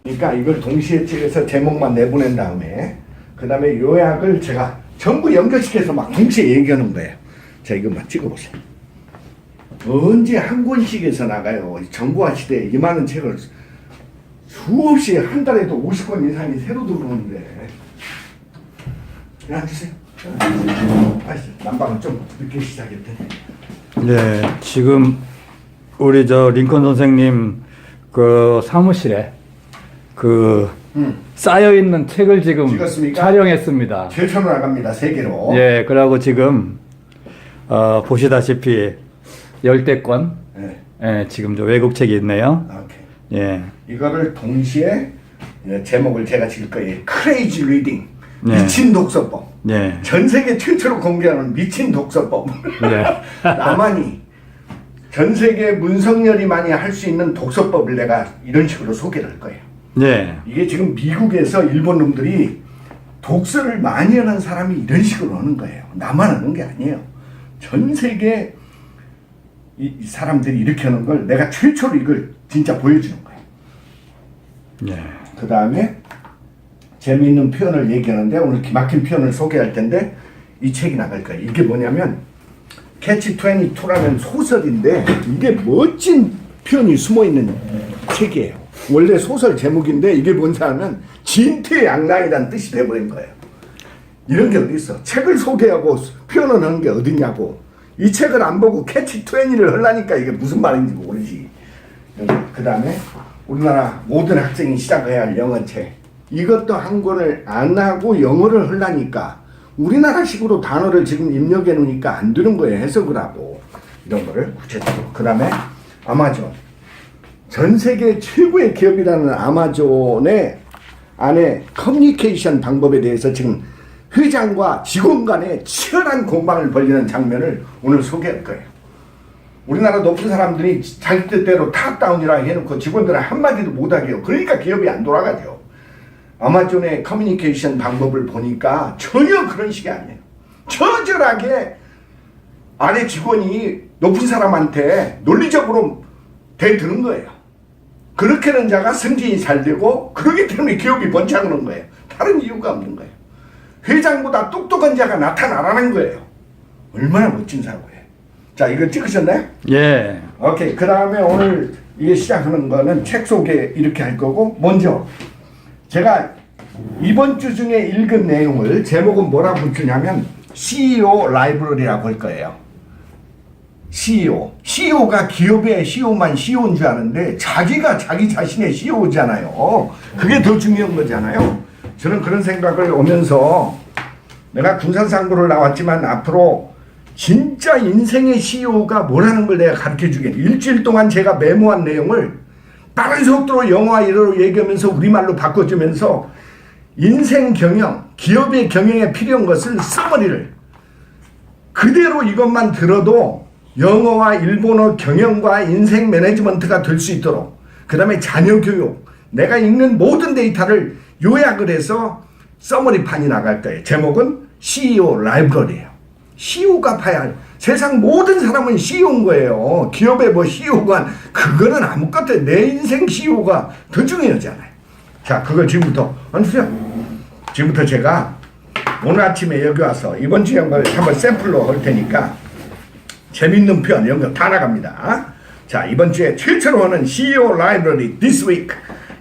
그러니까 이걸 동시에 찍어서 제목만 내보낸 다음에 그 다음에 요약을 제가 전부 연결시켜서 막 동시에 얘기하는 거예요. 자, 이것만 찍어보세요. 언제 한 권씩에서 나가요. 정보화 시대에 이 많은 책을 수없이 한 달에도 50권 이상이 새로 들어오는데. 앉으세요. 난방을 좀 늦게 시작했더니. 네, 지금 우리 저 링컨 선생님 그 사무실에 그 쌓여 있는 책을 지금 찍었습니까? 촬영했습니다. 최초로 나갑니다. 세계로. 예, 그러고 지금 보시다시피 열대권, 네. 예, 지금 저 외국 책이 있네요. 오케이. 예, 이거를 동시에 제목을 제가 지을 거예요. 크레이지 리딩. 네. 미친 독서법. 예, 전 세계 최초로 공개하는 미친 독서법. 예. 나만이 전 세계 문성열이만이 할 수 있는 독서법을 내가 이런 식으로 소개를 할 거예요. 예, 이게 지금 미국에서 일본 놈들이 독서를 많이 하는 사람이 이런 식으로 하는 거예요. 나만 하는 게 아니에요. 전 세계 이 사람들이 이렇게 하는 걸 내가 최초로 이걸 진짜 보여주는 거예요. 예. 그 다음에 재미있는 표현을 얘기하는데 오늘 기막힌 표현을 소개할 텐데 이 책이 나갈 거예요. 이게 뭐냐면 캐치 22라는 소설인데 이게 멋진 표현이 숨어있는 책이에요. 원래 소설 제목인데 이게 뭔지 알면 진퇴양난이라는 뜻이 돼버린 거예요. 이런 게 어디 있어. 책을 소개하고 표현을 하는 게 어디냐고. 이 책을 안 보고 캐치 20를 하려니까 이게 무슨 말인지 모르지. 그 다음에 우리나라 모든 학생이 시작해야 할 영어책. 이것도 한 권을 안 하고 영어를 하려니까 우리나라식으로 단어를 지금 입력해 놓으니까 안 되는 거예요. 해석을 하고. 이런 거를 구체적으로. 그 다음에 아마존. 전 세계 최고의 기업이라는 아마존의 안에 커뮤니케이션 방법에 대해서 지금 회장과 직원 간에 치열한 공방을 벌이는 장면을 오늘 소개할 거예요. 우리나라 높은 사람들이 자기 뜻대로 탑다운이라 해놓고 직원들은 한마디도 못하게 해요. 그러니까 기업이 안 돌아가죠. 아마존의 커뮤니케이션 방법을 보니까 전혀 그런 식이 아니에요. 처절하게 아래 직원이 높은 사람한테 논리적으로 대드는 거예요. 그렇게 하는 자가 승진이 잘 되고 그렇기 때문에 기업이 번창하는 거예요. 다른 이유가 없는 거예요. 회장보다 똑똑한 자가 나타나라는 거예요. 얼마나 멋진 사고예요. 자, 이거 찍으셨나요? 예. 오케이. 그 다음에 오늘 이게 시작하는 거는 책 소개 이렇게 할 거고, 먼저 제가 이번 주 중에 읽은 내용을 제목은 뭐라고 붙이냐면 CEO 라이브러리라고 할 거예요. CEO. CEO가 기업의 CEO만 CEO인 줄 아는데 자기가 자기 자신의 CEO잖아요. 그게 더 중요한 거잖아요. 저는 그런 생각을 오면서 내가 군산상고를 나왔지만 앞으로 진짜 인생의 CEO가 뭐라는 걸 내가 가르쳐 주겠네. 일주일 동안 제가 메모한 내용을 빠른 속도로 영어와 일어로 얘기하면서 우리말로 바꿔주면서 인생 경영, 기업의 경영에 필요한 것을 써머리를 그대로 이것만 들어도 영어와 일본어 경영과 인생 매니지먼트가 될 수 있도록, 그 다음에 자녀 교육, 내가 읽는 모든 데이터를 요약을 해서 써머리판이 나갈 거예요. 제목은 CEO 라이브러리예요. CEO가 봐야 할, 세상 모든 사람은 CEO인 거예요. 기업의 뭐 CEO가 그거는 아무것도, 내 인생 CEO가 더 중요하잖아요. 자, 그걸 지금부터 앉으세요. 지금부터 제가 오늘 아침에 여기 와서 이번 주에 한번 샘플로 할 테니까 재밌는 표현 이런 거 다 나갑니다. 자, 이번 주에 최초로 하는 CEO 라이브러리 this week.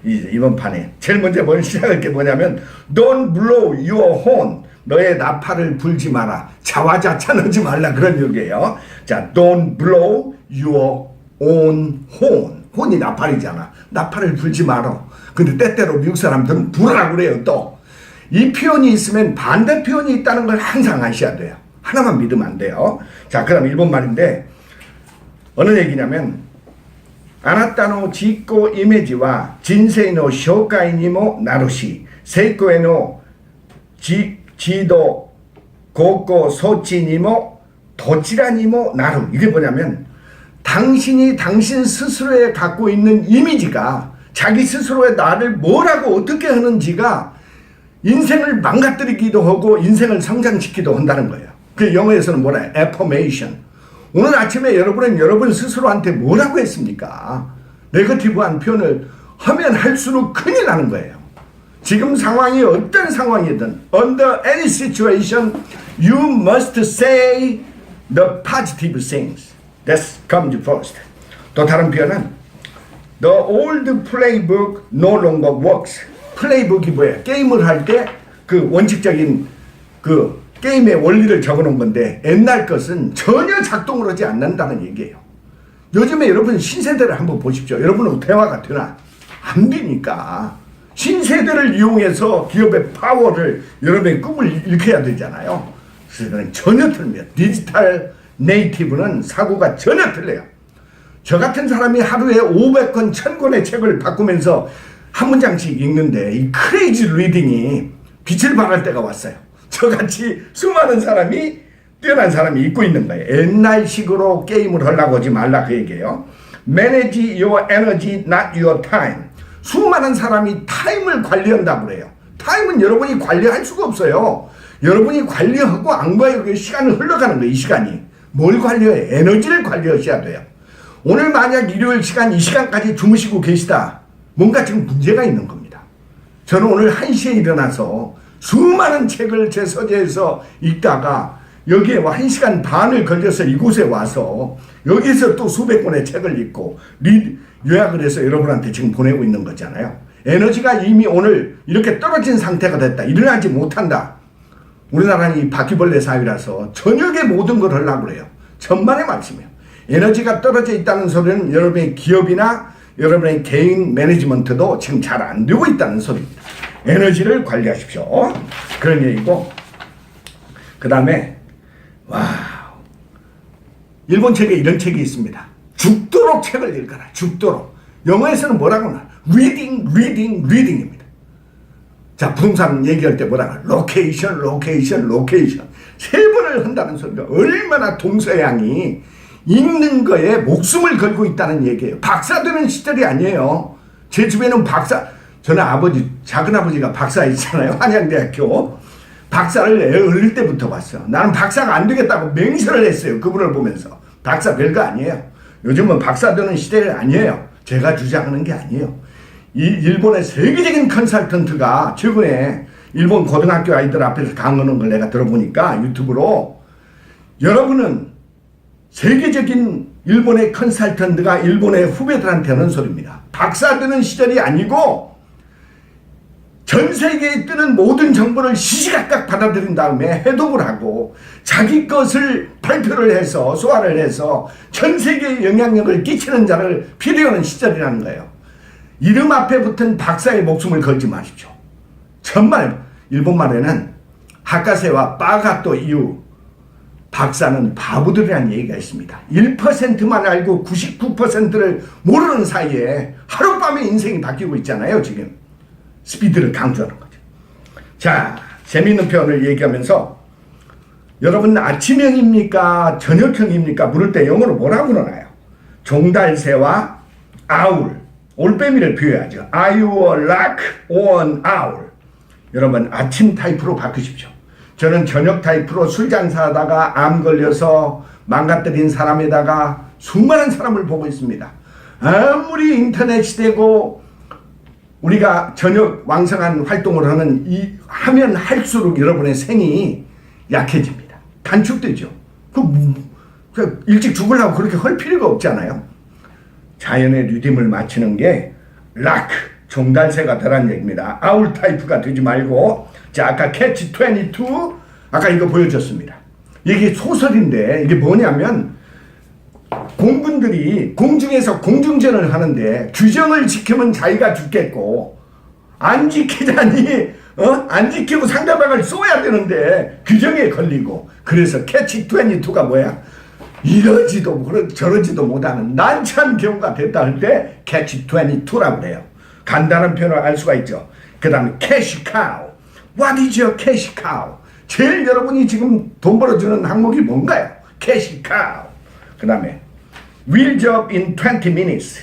이번 판에 제일 먼저 먼저 시작할 게 뭐냐면 Don't blow your horn. 너의 나팔을 불지 마라. 자화자찬하지 말라. 그런 얘기예요. 자, Don't blow your own horn. 혼이 나팔이잖아. 나팔을 불지 마라. 근데 때때로 미국 사람들은 불으라고 그래요. 또 이 표현이 있으면 반대 표현이 있다는 걸 항상 아셔야 돼요. 하나만 믿으면 안 돼요. 자, 그럼 일본 말인데 어느 얘기냐면 아나타노 지코 이미지와 진세이노 쇼카이니모 나루시 세이코에노 지도 고고 소치니모 도치라니모 나루. 이게 뭐냐면 당신이 당신 스스로에 갖고 있는 이미지가 자기 스스로의 나를 뭐라고 어떻게 하는지가 인생을 망가뜨리기도 하고 인생을 성장시키기도 한다는 거예요. 그 영어에서는 뭐라 해요? affirmation. 오늘 아침에 여러분은 여러분 스스로한테 뭐라고 했습니까? 네거티브한 표현을 하면 할수록 큰일 나는 거예요. 지금 상황이 어떤 상황이든 under any situation you must say the positive things. That comes first. 또 다른 표현은 the old playbook no longer works. 플레이북이 뭐예요? 게임을 할 때 그 원칙적인 그 게임의 원리를 적어놓은 건데 옛날 것은 전혀 작동을 하지 않는다는 얘기예요. 요즘에 여러분 신세대를 한번 보십시오. 여러분하고 대화가 되나? 안 되니까. 신세대를 이용해서 기업의 파워를 여러분의 꿈을 일으켜야 되잖아요. 그래서 전혀 틀려요. 디지털 네이티브는 사고가 전혀 틀려요. 저 같은 사람이 하루에 500권, 1000권의 책을 바꾸면서 한 문장씩 읽는데 이 크레이지 리딩이 빛을 발할 때가 왔어요. 저같이 수많은 사람이 뛰어난 사람이 있고 있는 거예요. 옛날식으로 게임을 하려고 하지 말라 그 얘기예요. Manage your energy, not your time. 수많은 사람이 타임을 관리한다고 그래요. 타임은 여러분이 관리할 수가 없어요. 여러분이 관리하고 안 관리하고 시간을 흘러가는 거예요. 이 시간이. 뭘 관리해요? 에너지를 관리하셔야 돼요. 오늘 만약 일요일 시간 이 시간까지 주무시고 계시다. 뭔가 지금 문제가 있는 겁니다. 저는 오늘 1시에 일어나서 수많은 책을 제 서재에서 읽다가 여기에 1시간 반을 걸려서 이곳에 와서 여기서 또 수백 권의 책을 읽고 요약을 해서 여러분한테 지금 보내고 있는 거잖아요. 에너지가 이미 오늘 이렇게 떨어진 상태가 됐다. 일어나지 못한다. 우리나라는 이 바퀴벌레 사회라서 저녁에 모든 걸 하려고 그래요. 천만의 말씀이에요. 에너지가 떨어져 있다는 소리는 여러분의 기업이나 여러분의 개인 매니지먼트도 지금 잘 안 되고 있다는 소리입니다. 에너지를 관리하십시오. 그런 얘기고, 그 다음에 일본 책에 이런 책이 있습니다. 죽도록 책을 읽어라. 죽도록. 영어에서는 뭐라고 하나? reading입니다. 자, 부동산 얘기할 때 뭐라고 하나? location. 세 번을 한다는 소리가 얼마나 동서양이 읽는 거에 목숨을 걸고 있다는 얘기예요. 박사 되는 시절이 아니에요. 제 주변에는 저는 작은 아버지가 박사였잖아요. 한양대학교. 박사를 어릴 때부터 봤어요. 나는 박사가 안 되겠다고 맹세를 했어요. 그분을 보면서. 박사 별거 아니에요. 요즘은 박사 되는 시대가 아니에요. 제가 주장하는 게 아니에요. 이 일본의 세계적인 컨설턴트가 최근에 일본 고등학교 아이들 앞에서 강의하는 걸 내가 들어보니까 유튜브로 여러분은 세계적인 일본의 컨설턴트가 일본의 후배들한테 하는 소리입니다. 박사 되는 시절이 아니고 전 세계에 뜨는 모든 정보를 시시각각 받아들인 다음에 해독을 하고 자기 것을 발표를 해서 소화를 해서 전 세계에 영향력을 끼치는 자를 필요하는 시절이라는 거예요. 이름 앞에 붙은 박사의 목숨을 걸지 마십시오. 정말 일본말에는 하카세와 빠가또 이유 박사는 바보들이라는 얘기가 있습니다. 1%만 알고 99%를 모르는 사이에 하룻밤에 인생이 바뀌고 있잖아요. 지금 스피드를 강조하는 거죠. 자, 재미있는 표현을 얘기하면서 여러분 아침형입니까? 저녁형입니까? 물을 때 영어로 뭐라고 그러나요? 종달새와 아울, 올빼미를 비유하죠. Are you a lark or an owl? 여러분 아침 타입으로 바꾸십시오. 저는 저녁 타입으로 술 장사하다가 암 걸려서 망가뜨린 사람에다가 수많은 사람을 보고 있습니다. 아무리 인터넷 시대고 우리가 저녁 왕성한 활동을 하면 할수록 여러분의 생이 약해집니다. 단축되죠. 일찍 죽으려고 그렇게 할 필요가 없잖아요. 자연의 리듬을 맞추는 게 락, 종달새가 되란 얘기입니다. 아울 타입가 되지 말고, 자, 아까 캐치 22, 아까 이거 보여줬습니다. 이게 소설인데, 이게 뭐냐면, 공군들이 공중에서 공중전을 하는데, 규정을 지키면 자기가 죽겠고, 안 지키자니, 안 지키고 상대방을 쏘야 되는데, 규정에 걸리고, 그래서 캐치 22가 뭐야? 이러지도 저러지도 못하는 난처한 경우가 됐다 할 때, 캐치 22라고 그래요. 간단한 표현을 알 수가 있죠. 그 다음에 캐시 카우. What is your cash cow? 제일 여러분이 지금 돈 벌어주는 항목이 뭔가요? 캐시 카우. 그 다음에 will job in 20 minutes.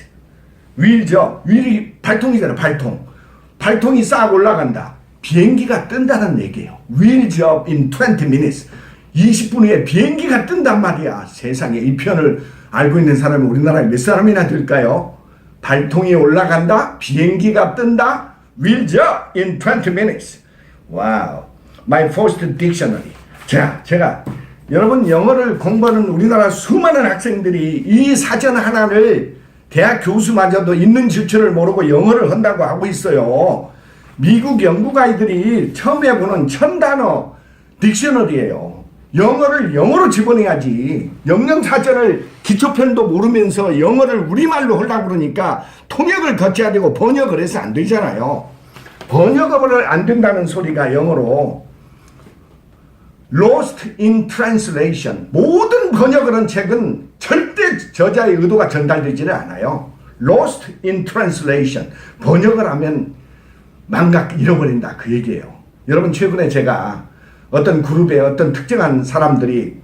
will job. will이 발통이잖아요. 발통이 싹 올라간다. 비행기가 뜬다는 얘기예요. will job in 20 minutes. 20분 후에 비행기가 뜬단 말이야. 세상에 이 표현을 알고 있는 사람이 우리나라에 몇 사람이나 될까요? 달통이 올라간다. 비행기가 뜬다. Will jump in 20 minutes. Wow. My first dictionary. 자, 제가 여러분 영어를 공부하는 우리나라 수많은 학생들이 이 사전 하나를 대학 교수마저도 있는 질처를 모르고 영어를 한다고 하고 있어요. 미국 영국 아이들이 처음에 보는 1000단어 딕셔너리예요. 영어를 영어로 집어내야지. 영영사전을 기초편도 모르면서 영어를 우리말로 하려고 그러니까 통역을 거쳐야 되고 번역을 해서 안 되잖아요. 번역을 안 된다는 소리가 영어로 Lost in Translation. 모든 번역을 한 책은 절대 저자의 의도가 전달되지는 않아요. Lost in Translation. 번역을 하면 망각 잃어버린다 그 얘기예요. 여러분 최근에 제가 어떤 그룹의 어떤 특정한 사람들이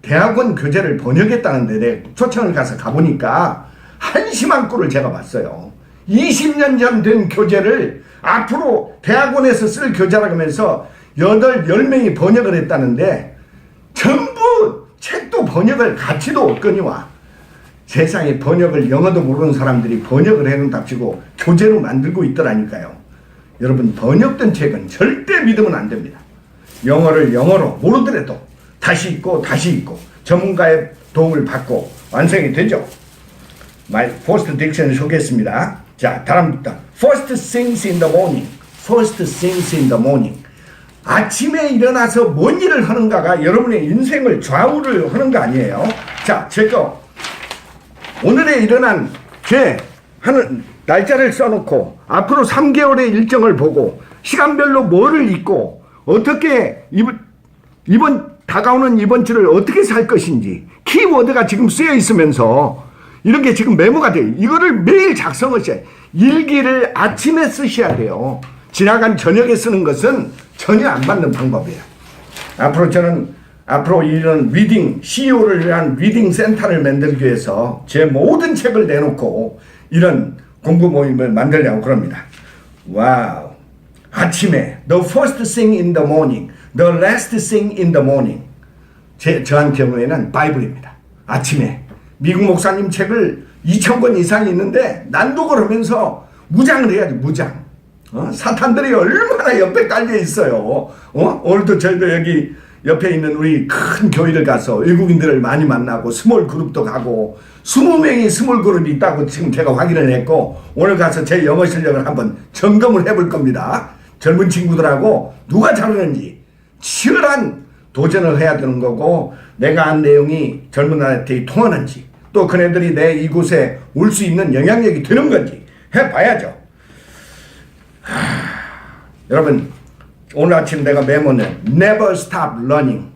대학원 교재를 번역했다는데 내 초청을 가서 가보니까 한심한 꼴을 제가 봤어요. 20년 전 된 교재를 앞으로 대학원에서 쓸 교재라고 하면서 10명이 번역을 했다는데 전부 책도 번역을 가치도 없거니와 세상에 번역을 영어도 모르는 사람들이 번역을 해놓은답시고 교재로 만들고 있더라니까요. 여러분 번역된 책은 절대 믿으면 안 됩니다. 영어를 영어로 모르더라도 다시 읽고 다시 읽고 전문가의 도움을 받고 완성이 되죠. My first diction 소개했습니다. 자, 다음부터 First things in the morning. First things in the morning. 아침에 일어나서 뭔 일을 하는가가 여러분의 인생을 좌우를 하는 거 아니에요. 자, 제가 오늘에 일어난 하는 날짜를 써놓고 앞으로 3개월의 일정을 보고 시간별로 뭐를 입고 어떻게 다가오는 이번 주를 어떻게 살 것인지 키워드가 지금 쓰여 있으면서 이런 게 지금 메모가 돼요. 이거를 매일 작성하셔야 돼요. 일기를 아침에 쓰셔야 돼요. 지나간 저녁에 쓰는 것은 전혀 안 맞는 방법이에요. 앞으로 이런 리딩, CEO를 위한 리딩 센터를 만들기 위해서 제 모든 책을 내놓고 이런 공부 모임을 만들려고 그럽니다. 와우. 아침에 the first thing in the morning, the last thing in the morning. 저한 경우에는 바이블입니다. 아침에 미국 목사님 책을 2000권 이상이 있는데 난독을 하면서 무장을 해야지 무장. 사탄들이 얼마나 옆에 깔려 있어요. 오늘도 저희도 여기 옆에 있는 우리 큰 교회를 가서 외국인들을 많이 만나고 스몰 그룹도 가고 20명이 스몰 그룹이 있다고 지금 제가 확인을 했고 오늘 가서 제 영어 실력을 한번 점검을 해볼 겁니다. 젊은 친구들하고 누가 잘하는지 치열한 도전을 해야 되는 거고 내가 한 내용이 젊은 아이한테 통하는지 또 그네들이 내 이곳에 올 수 있는 영향력이 되는 건지 해봐야죠. 여러분 오늘 아침 내가 메모는 Never stop learning.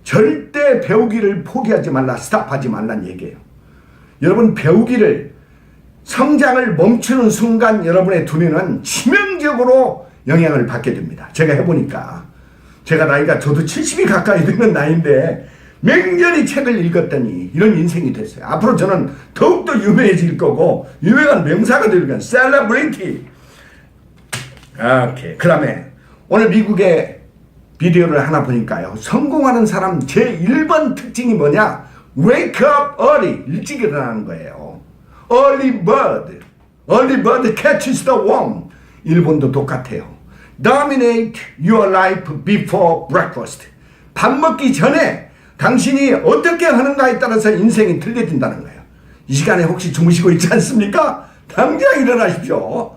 절대 배우기를 포기하지 말라, 스탑하지 말라는 얘기예요. 여러분 배우기를 성장을 멈추는 순간 여러분의 두뇌는 치명적으로 영향을 받게 됩니다. 제가 해보니까 제가 나이가 저도 70이 가까이 되는 나이인데 맹렬히 책을 읽었더니 이런 인생이 됐어요. 앞으로 저는 더욱더 유명해질 거고 유명한 명사가 될 거예요. 셀러브리티. 오케이. 그 다음에 오늘 미국의 비디오를 하나 보니까요. 성공하는 사람 제1번 특징이 뭐냐? Wake up early. 일찍 일어나는 거예요. Early bird. Early bird catches the worm. 일본도 똑같아요. Dominate your life before breakfast. 밥 먹기 전에 당신이 어떻게 하는가에 따라서 인생이 틀려진다는 거예요. 이 시간에 혹시 주무시고 있지 않습니까? 당장 일어나십시오.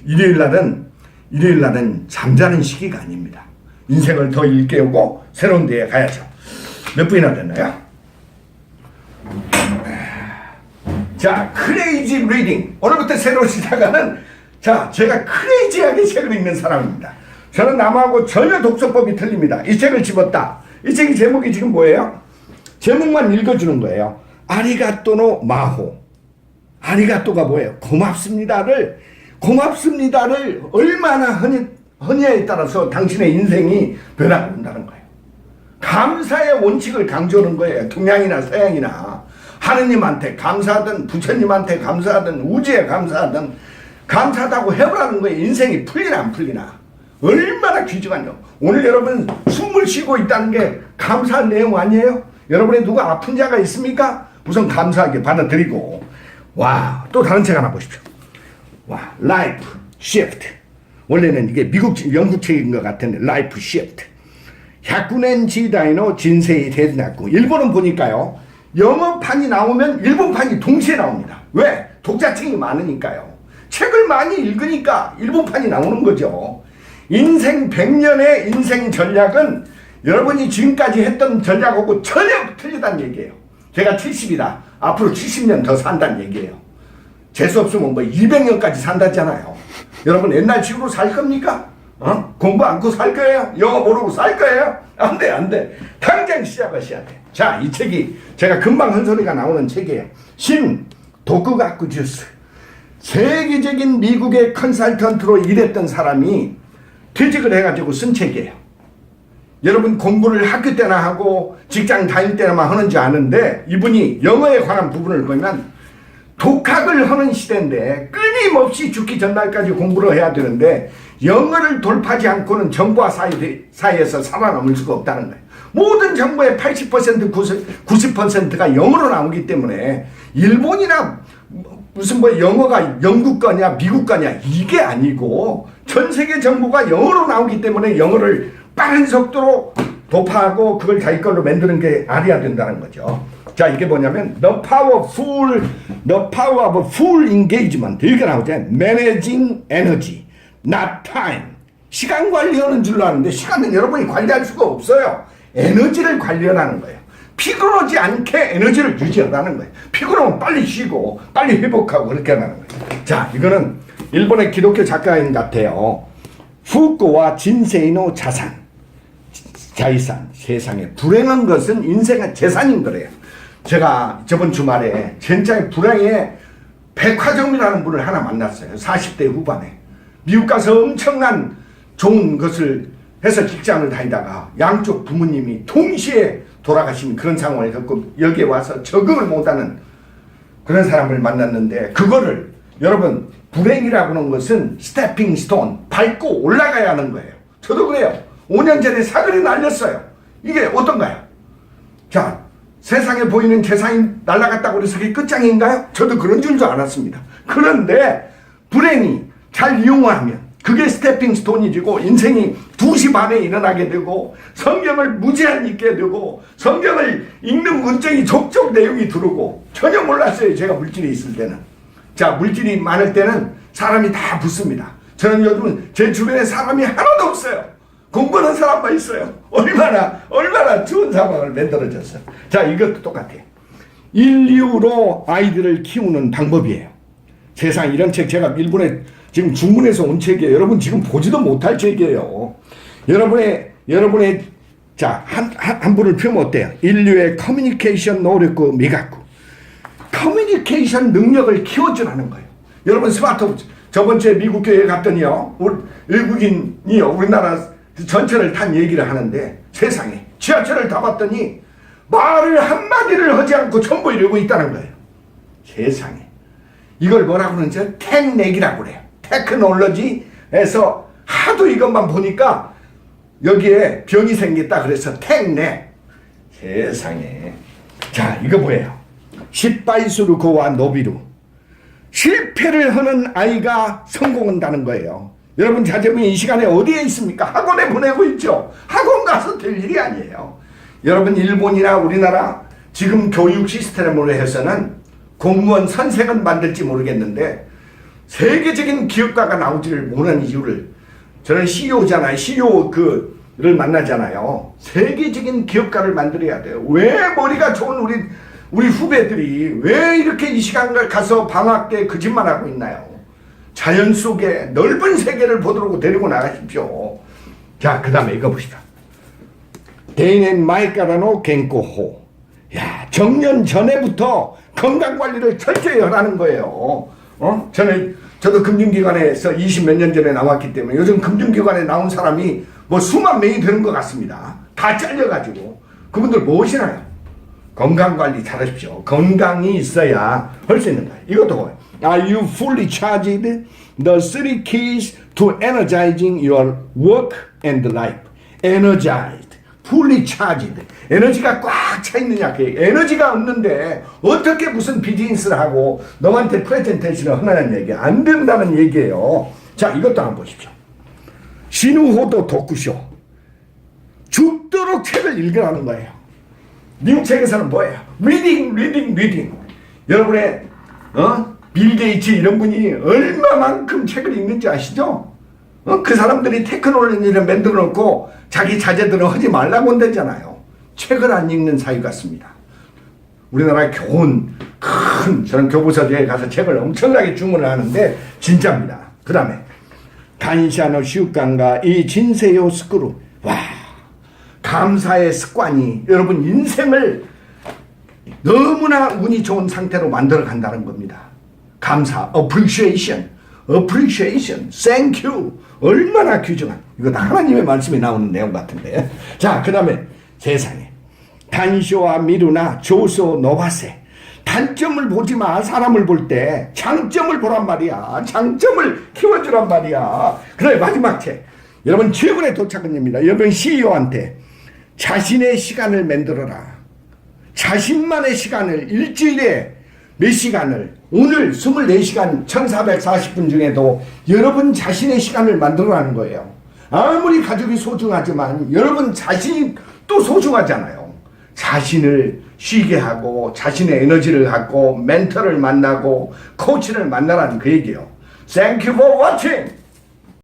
일요일 날은 잠자는 시기가 아닙니다. 인생을 더 일깨우고 새로운 데에 가야죠. 몇 분이나 됐나요? 자, 크레이지 리딩. 오늘부터 새로 시작하는 제가 크레이지하게 책을 읽는 사람입니다. 저는 남하고 전혀 독서법이 틀립니다. 이 책을 집었다. 이 책의 제목이 지금 뭐예요? 제목만 읽어주는 거예요. 아리가또노 마호. 아리가또가 뭐예요? 고맙습니다를 얼마나 하냐에 따라서 당신의 인생이 변화된다는 거예요. 감사의 원칙을 강조하는 거예요. 동양이나 서양이나 하느님한테 감사하든 부처님한테 감사하든 우주에 감사하든 감사하다고 해보라는 거예요. 인생이 풀리나 안 풀리나. 얼마나 귀중한요. 오늘 여러분 숨을 쉬고 있다는 게 감사한 내용 아니에요? 여러분의 누가 아픈 자가 있습니까? 우선 감사하게 받아들이고 와, 또 다른 책 하나 보십시오. 와, 라이프 시프트. 원래는 이게 영국 책인 것 같은데 라이프 시프트. 야쿠넨 지다이노 진세이 대나쿠. 일본은 보니까요, 영어판이 나오면 일본판이 동시에 나옵니다. 왜? 독자층이 많으니까요. 책을 많이 읽으니까 일본판이 나오는 거죠. 인생 100년의 인생 전략은 여러분이 지금까지 했던 전략하고 전혀 틀리다는 얘기예요. 제가 70이다. 앞으로 70년 더 산다는 얘기예요. 재수 없으면 뭐 200년까지 산다잖아요. 여러분 옛날 식으로 살 겁니까? 공부 않고 살 거예요? 영어 모르고 살 거예요? 안 돼, 안 돼. 당장 시작하셔야 돼. 자, 이 책이 제가 금방 한 소리가 나오는 책이에요. 신 도쿠가쿠 주스. 세계적인 미국의 컨설턴트로 일했던 사람이 퇴직을 해가지고 쓴 책이에요. 여러분 공부를 학교 때나 하고 직장 다닐 때나만 하는 줄 아는데, 이분이 영어에 관한 부분을 보면 독학을 하는 시대인데 끊임없이 죽기 전날까지 공부를 해야 되는데 영어를 돌파하지 않고는 정보화 사회에서 살아남을 수가 없다는 거예요. 모든 정보의 80% 90%가 영어로 나오기 때문에 일본이나 무슨 뭐 영어가 영국 거냐 미국 거냐 이게 아니고 전 세계 정보가 영어로 나오기 때문에 영어를 빠른 속도로 도파하고 그걸 자기 걸로 만드는 게 알아야 된다는 거죠. 자, 이게 뭐냐면 The Power of Full Engagement. 이렇게 나오죠. Managing Energy, Not Time. 시간 관리하는 줄로 아는데 시간은 여러분이 관리할 수가 없어요. 에너지를 관리하는 거예요. 피곤하지 않게 에너지를 유지하라는 거예요. 피곤하면 빨리 쉬고 빨리 회복하고 그렇게 하는 거예요. 자, 이거는 일본의 기독교 작가인 같아요. 후쿠와 진세이노 자이산. 세상에 불행한 것은 인생의 재산인 거래요. 제가 저번 주말에 진짜 불행의 백화점이라는 분을 하나 만났어요. 40대 후반에. 미국 가서 엄청난 좋은 것을 해서 직장을 다니다가 양쪽 부모님이 동시에 돌아가신 그런 상황을 겪고 여기에 와서 적응을 못하는 그런 사람을 만났는데, 그거를 여러분 불행이라고 하는 것은 스태핑 스톤, 밟고 올라가야 하는 거예요. 저도 그래요. 5년 전에 사거리 날렸어요. 이게 어떤가요? 자, 세상에 보이는 재산이 날아갔다고 해서 그게 끝장인가요? 저도 그런 줄도 알았습니다. 그런데 불행이 잘 이용하면 그게 스태핑 스톤이지고 인생이 2시 반에 일어나게 되고 성경을 무제한 읽게 되고 성경을 읽는 문장이 족족 내용이 들어오고, 전혀 몰랐어요. 제가 물질이 있을 때는. 자, 물질이 많을 때는 사람이 다 붙습니다. 저는 요즘은 제 주변에 사람이 하나도 없어요. 공부하는 사람만 있어요. 얼마나 좋은 상황을 만들어졌어요. 자, 이것도 똑같아요. 인류로 아이들을 키우는 방법이에요. 세상 이런 책 제가 일본에 지금 중문에서 온 책이에요. 여러분 지금 보지도 못할 책이에요. 여러분의 자, 한 분을 표면 어때요? 인류의 커뮤니케이션 노력과 미각구. 커뮤니케이션 능력을 키워주라는 거예요. 여러분 스마트폰, 저번 주에 미국 교회에 갔더니요, 외국인이요, 우리나라 전철을 탄 얘기를 하는데 세상에 지하철을 타봤더니 말을 한마디를 하지 않고 전부 이러고 있다는 거예요. 세상에. 이걸 뭐라고 그러는지 택넥이라고 그래요. 테크놀로지에서 하도 이것만 보니까 여기에 병이 생겼다 그래서 택넥. 세상에. 자, 이거 뭐예요? 십바이수루코와 노비루. 실패를 하는 아이가 성공한다는 거예요. 여러분 자제분이 이 시간에 어디에 있습니까? 학원에 보내고 있죠. 학원 가서 될 일이 아니에요. 여러분 일본이나 우리나라 지금 교육 시스템으로 해서는 공무원 선생은 만들지 모르겠는데 세계적인 기업가가 나오지를 못하는 이유를, 저는 CEO잖아요. CEO를 만나잖아요. 세계적인 기업가를 만들어야 돼요. 왜 머리가 좋은 우리 후배들이 왜 이렇게 이 시간을 가서 방학 때 거짓말하고 있나요? 자연 속에 넓은 세계를 보도록 데리고 나가십시오. 자, 그 다음에 이거 보시다. 데이넨 마이카라노 겐코호. 야, 정년 전에부터 건강관리를 철저히 하라는 거예요. 저도 금융기관에서 20몇 년 전에 나왔기 때문에 요즘 금융기관에 나온 사람이 뭐 수만 명이 되는 것 같습니다. 다 잘려가지고. 그분들 무엇이나요? 건강관리 잘하십시오. 건강이 있어야 할 수 있는 거예요. 이것도 뭐예요? Are you fully charged? The three keys to energizing your work and life. Energized. fully charged. 에너지가 꽉 차 있느냐. 그 에너지가 없는데 어떻게 무슨 비즈니스를 하고 너한테 프레젠테이션을 하느냐는 얘기 안 된다는 얘기예요. 자, 이것도 한번 보십시오. 신우호도 도쿠쇼. 죽도록 책을 읽으라는 거예요. 미국 책에서는 뭐예요? 리딩. 여러분의 빌 게이츠 이런 분이 얼마만큼 책을 읽는지 아시죠? 그 사람들이 테크놀로지를 만들어 놓고 자기 자제들은 하지 말라고 한다잖아요. 책을 안 읽는 사회 같습니다. 우리나라 교훈 큰 저는 교부서재에 가서 책을 엄청나게 주문을 하는데 진짜입니다. 그 다음에 간시아노 시우깡과 이 진세요 스크루. 와, 감사의 습관이 여러분 인생을 너무나 운이 좋은 상태로 만들어 간다는 겁니다. 감사, appreciation, thank you. 얼마나 귀중한, 이거 다 하나님의 말씀이 나오는 내용 같은데. 자, 그 다음에 세상에 단쇼와 미루나 조소 노바세. 단점을 보지 마. 사람을 볼 때 장점을 보란 말이야. 장점을 키워주란 말이야. 그래, 마지막 책. 여러분 최근에 도착은입니다. 여러분 CEO한테 자신의 시간을 만들어라. 자신만의 시간을 일주일에 몇 시간을, 오늘 24시간 1440분 중에도 여러분 자신의 시간을 만들어라는 거예요. 아무리 가족이 소중하지만 여러분 자신이 또 소중하잖아요. 자신을 쉬게 하고 자신의 에너지를 갖고 멘토를 만나고 코치를 만나라는 그 얘기예요. Thank you for watching.